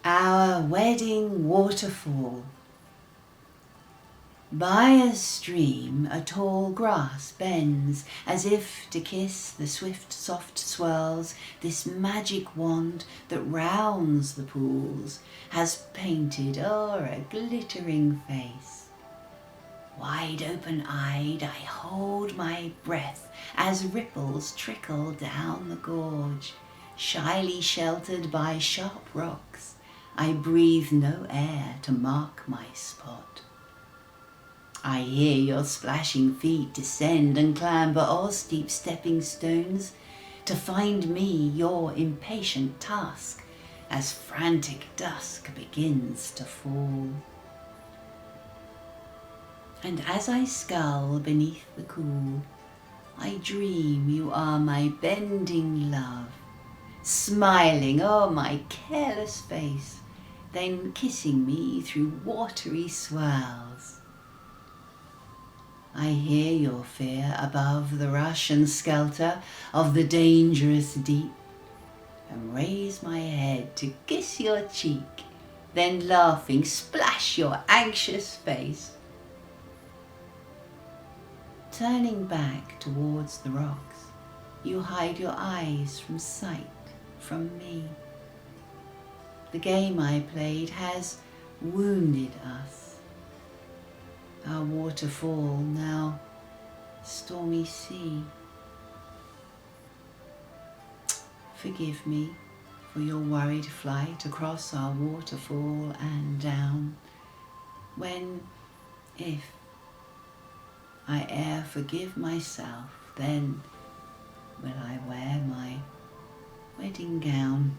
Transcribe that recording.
Our wedding waterfall. By a stream a tall grass bends, as if to kiss the swift soft swirls. This magic wand that rounds the pools has painted o'er a glittering face. Wide open-eyed I hold my breath as ripples trickle down the gorge. Shyly sheltered by sharp rocks, I breathe no air to mark my spot. I hear your splashing feet descend and clamber o'er steep stepping stones, to find me your impatient task as frantic dusk begins to fall. And as I scull beneath the cool, I dream you are my bending love, smiling o'er my careless face, then kissing me through watery swirls. I hear your fear above the rush and skelter of the dangerous deep, and raise my head to kiss your cheek, then laughing splash your anxious face. Turning back towards the rocks, you hide your eyes from sight, from me. The game I played has wounded us. Our waterfall, now stormy sea. Forgive me for your worried flight across our waterfall and down. When, if I e'er forgive myself, then will I wear my wedding gown.